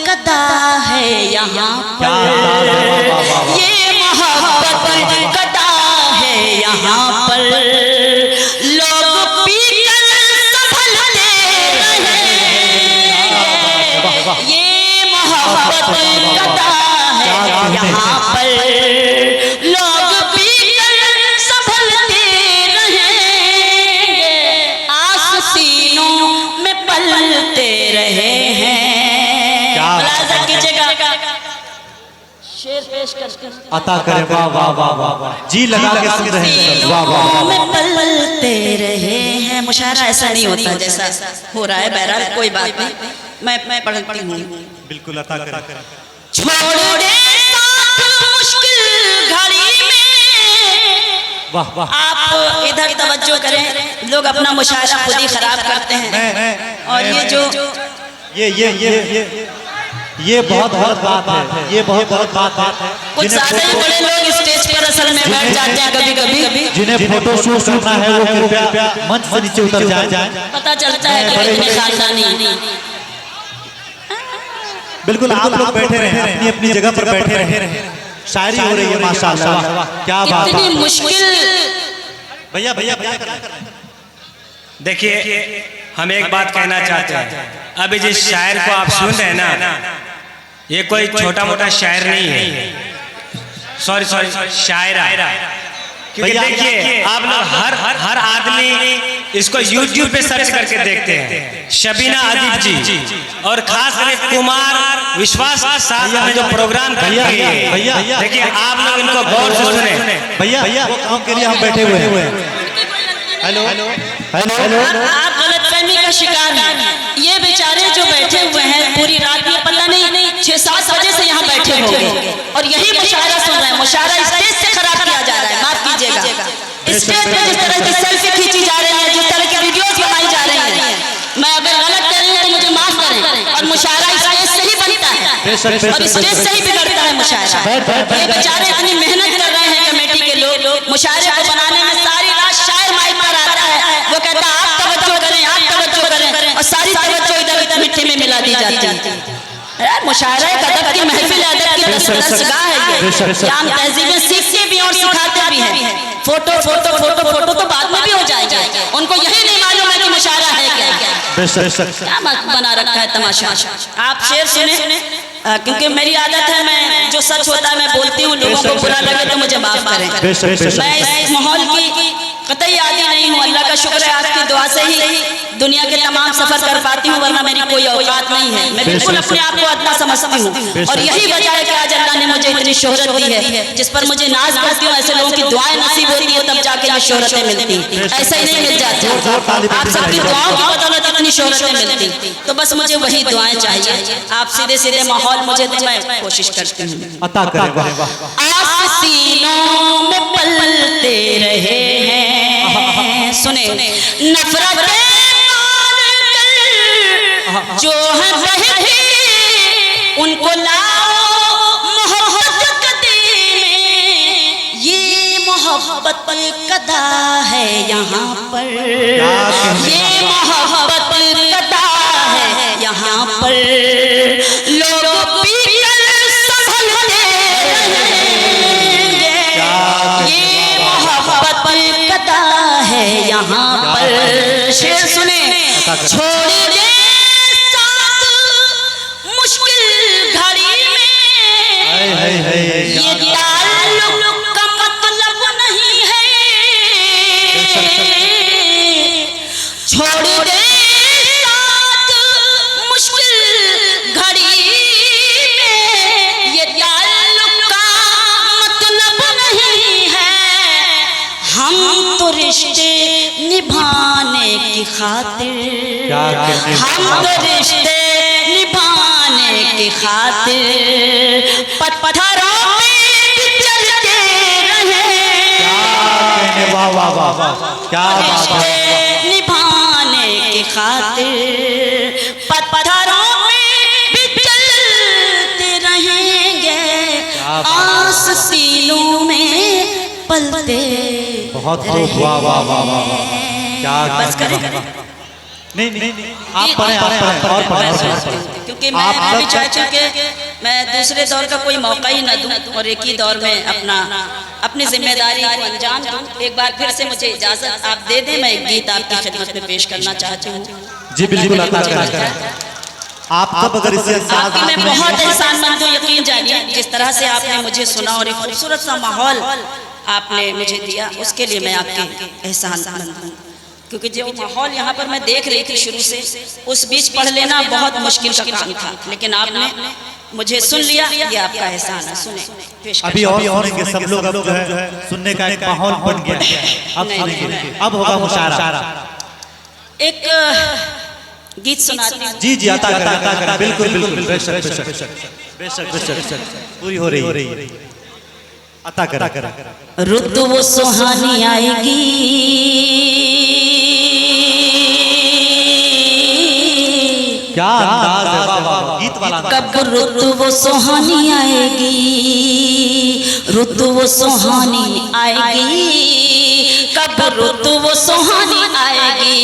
कदा है यहाँ पर, ये मोहब्बत कदा है यहाँ पर। लोग पीकर संभलते रहेंगे, ये मोहब्बत कदा है यहाँ पर। लोग पीकर संभलते रहेंगे, आस्तीनों में पलते रहे हैं। मुलाहिजा कीजिएगा, शेर पेश करके अता करें। वाह वाह वाह वाह वाह। जी लगा के सुन रहे हैं सब। वाह वाह वाह। में पलते रहे हैं। मुशायरा ऐसा नहीं होता जैसा हो रहा है, बहरहाल कोई बात नहीं, मैं पढ़ती हूँ। बिल्कुल अता करें। छोड़ दे साथ मुश्किल घड़ी में। वाह वाह। आप इधर तवज्जो करें, लोग अपना मुशायरा खुद ही खराब करते हैं। और ये जो ये बहुत गलत बात है। ये बहुत गलत बात है। कुछ ज्यादा ही बड़े लोग स्टेज पर असल में बैठ जाते हैं कभी कभी, जिन्हें फोटो शूट करना है वो कृपया मंच से नीचे उतर जाए। पता चलता है कि कितने खानदानी। बिल्कुल आप लोग बैठे रहे, अपनी अपनी जगह पर बैठे रहे। शायरी हो रही है माशाल्लाह, क्या बात इतनी है। मुश्किल। भैया भैया देखिए, हम एक बात कहना चाहते हैं। अभी जिस शायर को आप सुन रहे हैं ना, ये कोई छोटा मोटा शायर नहीं है, सॉरी शायरा। क्योंकि देखिए, आप लोग हर आदमी इसको YouTube पे सर्च करके देखते हैं। शबीना अदीब जी और खास करके कुमार विश्वास साहब ने जो प्रोग्राम किया है, देखिए आप लोग इनको गौर से सुने। भैया वो काम के लिए हम बैठे हुए हैं। हेलो हेलो हेलो, आप गलतफहमी का शिकार हैं। ये बेचारे जो बैठे हुए हैं पूरी रात में पता नहीं 6-7 बजे से यहाँ बैठे होंगे और यही मुशायरा सुन रहे हैं। मुशायरा स्टेज से खराब किया जा रहा है, माफ कीजिएगा। स्टेज पे जिस तरह की सेल्फी खींची जा रही है, जिस तरह की वीडियोस बनाई जा रही है, मैं अगर गलत कर रही हूँ तो मुझे माफ करें। और मुशायरा स्टेज से ही बनता है और स्टेज से ही बिगड़ता है मुशायरा। ये बेचारे इतनी मेहनत कर रहे हैं कमेटी के लोग, मुशायरे को बनाने में सारी रात शायर माइक पर आता है, वो कहता है आप तवज्जो करें और सारी तवज्जो इधर मिट्टी में मिला दी जाती है। यार मुशायरा एक अदब की महफिल, अदब की दरसगाह है ये। हम तहजीबें सीखते भी और सिखाते भी हैं। फोटो फोटो फोटो फोटो तो बाद में भी हो जाएगा, उनको यही नहीं मालूम है कि मुशायरा है क्या बना रखा है तमाशा। आप शेर सुने, क्योंकि मेरी आदत है, मैं जो सच होता है मैं बोलती हूँ, लोगों को बुरा लगे तो मुझे माफ करें। मैं इस माहौल की कतई आदी नहीं हूँ, अल्लाह का शुक्र है आपकी दुआ से ही दुनिया के तमाम सफर कर पाती हूँ, वरना मेरी कोई औकात नहीं है। मैं बिल्कुल अपने आप को अदना समझती हूँ और यही वजह है कि आज अल्लाह ने मुझे इतनी शोहरत दी है, जिस पर मुझे नाज करती हूँ। ऐसे लोगों की दुआएं नसीब होती है तब जाके ये शोहरतें मिलती, ऐसे ही नहीं मिल जाती। आप सबकी दुआओं की बदौलत इतनी शोहरतें मिलती, तो बस मुझे वही दुआएं चाहिए। आप सीधे सीधे माहौल मुझे तो मैं कोशिश करती हूँ। आसीनों में पलते रहे हैं, सुने नफरत जो है बहती उनको लाओ मोहब्बत कदी में, ये मोहब्बत कदा है यहाँ पर, ये मोहब्बत कदा है यहाँ पर। लोग पीकर संभलते रहेंगे, ये मोहब्बत कदा है यहाँ पर। शेर सुने, छोड़ दे ये ताल्लुक का मतलब नहीं है, छोड़ दे साथ मुश्किल घड़ी में, ये ताल्लुक का मतलब नहीं है। हम तो रिश्ते निभाने की खातिर, हम तो रिश्ते निभाने की खातिर पत्थरों में चलते रहे, वाह वाह वाह वाह, क्या बात है। निभाने की खातिर पत्थरों में भी चलते रहेंगे, आस सीनों में पलते। बहुत खूब, वाह वाह वाह वाह, क्या बस करें। नहीं आप पढ़ें और पढ़ें, क्योंकि मैं भी चाहती हूँ कि मैं दूसरे दौर का कोई मौका ही न दूँ और एक ही दौर में अपनी जिम्मेदारी को अंजाम दूँ। एक बार फिर से मुझे इजाज़त आप दे दें, मैं एक गीत आपकी खिदमत में पेश करना चाहती हूँ। जी बिल्कुल, आप कब अगर इसे आपकी मैं बहुत एहसानमंद हूँ, यकीन जानिए। जिस तरह से आपने मुझे सुना और एक खूबसूरत सा माहौल आपने मुझे दिया, उसके लिए मैं आपके एहसानमंद हूँ। क्योंकि जो माहौल यहाँ पर मैं देख रही थी शुरू से, उस बीच पढ़ लेना बहुत मुश्किल का काम था, लेकिन आपने मुझे सुन लिया, ये आपका एहसान है। सुने अभी और होंगे सब लोग, अब जो है सुनने का एक माहौल बन गया, अब सुनेंगे, अब होगा मुशायरा। एक गीत सुनाती हूँ। जी जी, आता कर, बिल्कुल बिल्कुल, बेशक पूरी हो रही है, अता कर। रुत वो सुहानी आएगी, क्या अंदाज है, वाह वाह, गीत वाला। कब रुत वो सुहानी आएगी, रुत वो सुहानी आएगी, कब रुत वो सुहानी आएगी,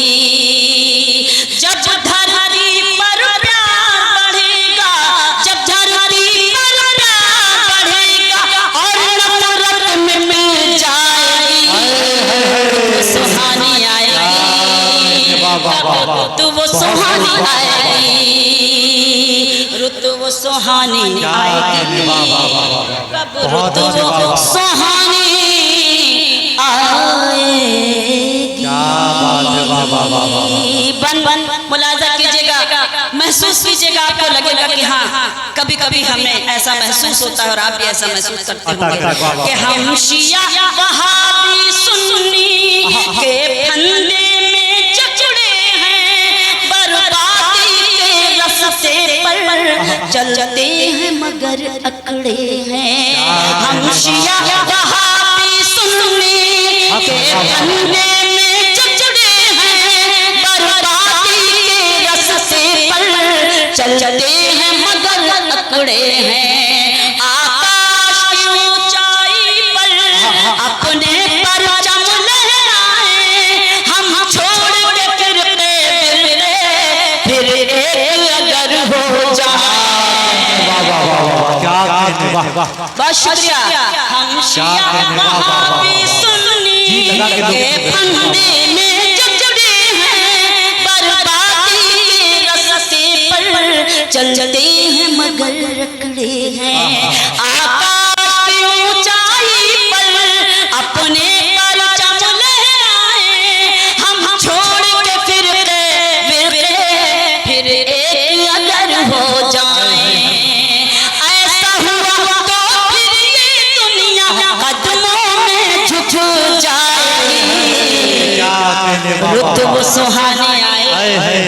जब धरती पर प्यार बढ़ेगा, जब ऋतु वो सुहानी आएगी, ऋतु वो सुहानी आएगी, कब ऋतु वो सुहानी आएगी। बन बन मुलाजा कीजिएगा, महसूस कीजिएगा, आपको लगेगा कि हाँ कभी कभी हमें ऐसा महसूस होता है और आप भी ऐसा महसूस करते होंगे कि हम शिया वहाबी सुन्नी के फंदे में जकड़े हैं, बर्बादी के रास्ते पर चलते हैं मगर अकड़े हैं। हम शिया वहाबी सुन्नी के फंदे में जकड़े हैं, बर्बादी के रास्ते पर चलते हैं मगर अकड़े हैं। आकाश की ऊंचाई पर अपने परचम लहराए, हम छोड़ के फिर एक अगर हो जाए। बहुत शुक्रिया। हम शिया वहाबी सुन्नी के फंदे में जकड़े हैं, बर्बादी के रास्ते पर चलते हैं मगर रखड़े हैं। आकाश की ऊंचाई पर अपने परचम लहराए, हम छोड़ के फिर एक अगर हो जाए। ऐसा हुआ तो फिर ये दुनिया कदमों में झुक जाएगी। ऋतु वो सुहानी आएगी,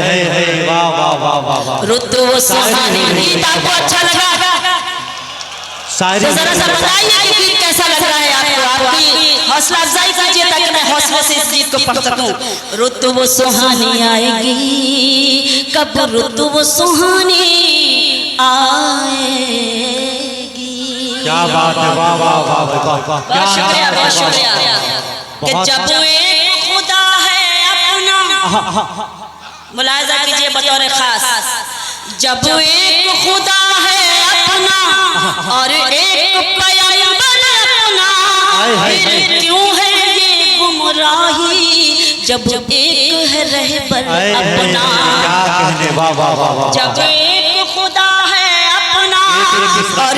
ऋतु वो सुहानी। गीत आपको अच्छा लगा तो जरा सा बताइए कि गीत कैसा लग रहा है आपको। आपकी हौसला अफजाई कीजिए ताकि मैं हौसले से इस गीत को पढ़ सकूं। ऋतु वो सुहानी आएगी, कब ऋतु वो सुहानी आएगी। क्या बात है, वाह वाह वाह वाह। बहुत शुक्रिया, बहुत शुक्रिया। कि जब एक खुदा है अपना, मुलाजा कीजिए बतौर खास, जब एक खुदा है अपना और एक पैगंबर अपना, फिर क्यों है ये गुमराही जब एक है रहबर अपना। जब एक खुदा है अपना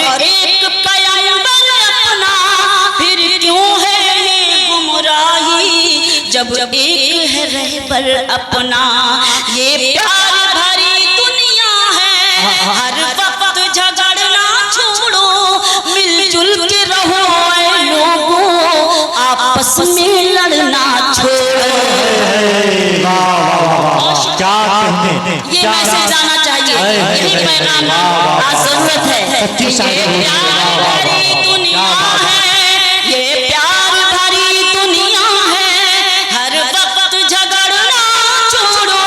और एक पैगंबर अपना, फिर क्यों है ये गुमराही जब एक है रहबर अपना। ये प्यार भरी दुनिया है, हर वक्त झगड़ना छोड़ो, मिलजुल के रहो ऐ लोगों, आपस में लड़ना छोड़ो। ये मैसेज आना चाहिए, यही पैगाम आज जरूरत है। ये प्यार भरी दुनिया है, ये प्यार भरी दुनिया है, हर वक्त झगड़ना छोड़ो,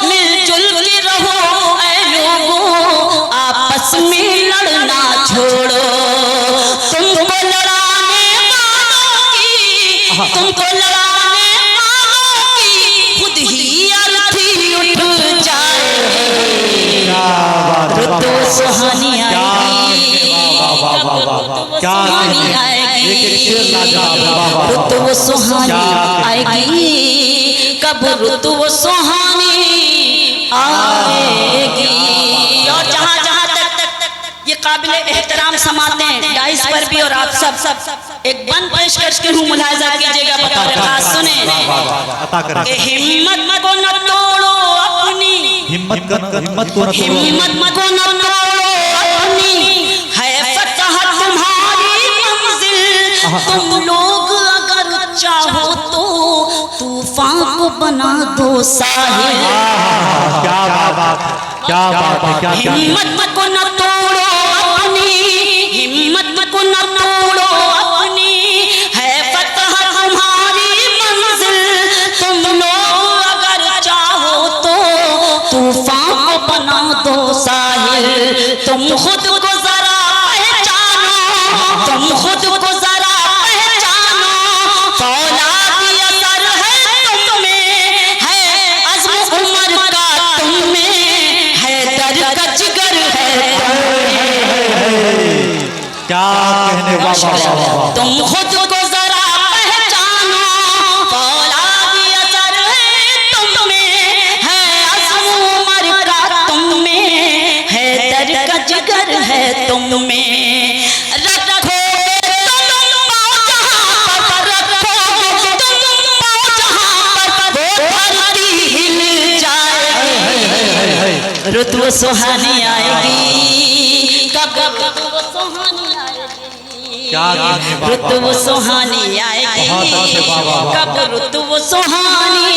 मिलजुल के रहो ऐ लोगों, आपस में लड़ना छोड़ो। तुमको लड़ाने वालों की, तुमको लड़ाने वालों की खुद ही अर्थी उठ जाए। ऋतु सुहानी आएगी, क्या सुहानी आएगी, ऋतु वो सुहानी आएगी, कब ऋतु वो सुहानी आएगी। और जहाँ जहाँ तक ये काबिल एहतराम समातें डाइस पर भी, और आप सब एक बंद पेश करके हूँ, मुलाहिजा कीजिएगा बतौर खास। सुने कि हिम्मत को न तोड़ो अपनी, हिम्मत को न तोड़ो अपनी, है फतह तुम्हारी मंजिल। तुम लोग अगर चाहो तो तूफान को बना दो साहिल। क्या बात है, क्या बात है, क्या हिम्मत को न तोड़ो अपनी, हिम्मत को न तोड़ो अपनी, है फतह तुम्हारी मंजिल। तुम लोग अगर चाहो तो तूफान को बना दो साहिल। तुम खुद को जरा पहचानो, तुम खुद को जरा पहचानो, फौलादी असर है तुम में, है अज़्म उमर का तुम में, है दर्द का जिगर है तुम में। क्या कहने, वाह वाह वाह। तुम खुद को जरा पहचानो, फौलादी असर है तुम में, तुम में, रखोगे तुम पाँव जहाँ पर, रखोगे तुम पाँव जहाँ पर, वो धरती हिल जाएगी, रुतु सुहानी आएगी, कब रुतु सुहानी आएगी, रुतु सुहानी आएगी, कब रुतु सुहानी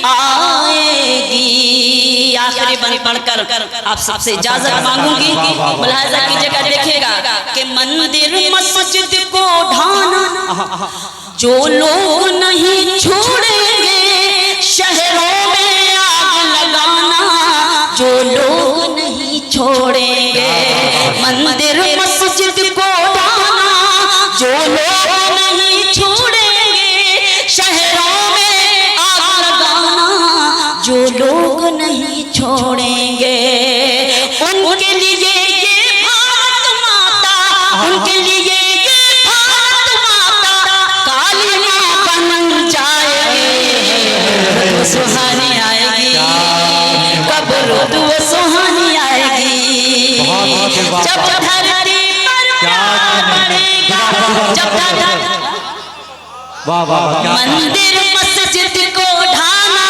आएगी। आखिरी बंद पढ़कर आप सबसे इजाजत मांगूंगी। मुलाहिजा कीजिएगा, देखिएगा कि मंदिर मस्जिद को ढाना जो लोग नहीं छोड़ेंगे, शहरों में आग लगाना जो लोग नहीं छोड़ेंगे, मंदिर मस्जिद को ढाना जो लोग नहीं छोड़ेंगे, शहरों में आग लगाना जो लोग नहीं छोड़ेंगे, उनके लिए ये भारत माता, उनके लिए ये भारत माता काली माँ बन जाएगी, रुतु सुहानी आएगी, कब रुतु सुहानी आएगी, जब धरती पर प्यार बढ़ेगा, जब मंदिर मस्जिद को ढाना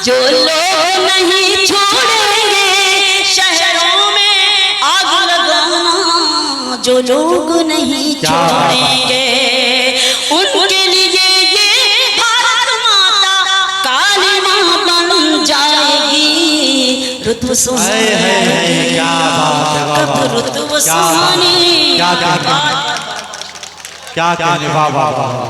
जो लोग नहीं छोड़ेंगे, शहरों में आग लगाना जो लोग नहीं छोड़ेंगे, उनके लिए ये भारत माता काली माँ बन जाएगी, रुतु सुहानी, कब रुतु सुहानी, क्या कहने, वाह वाह वाह।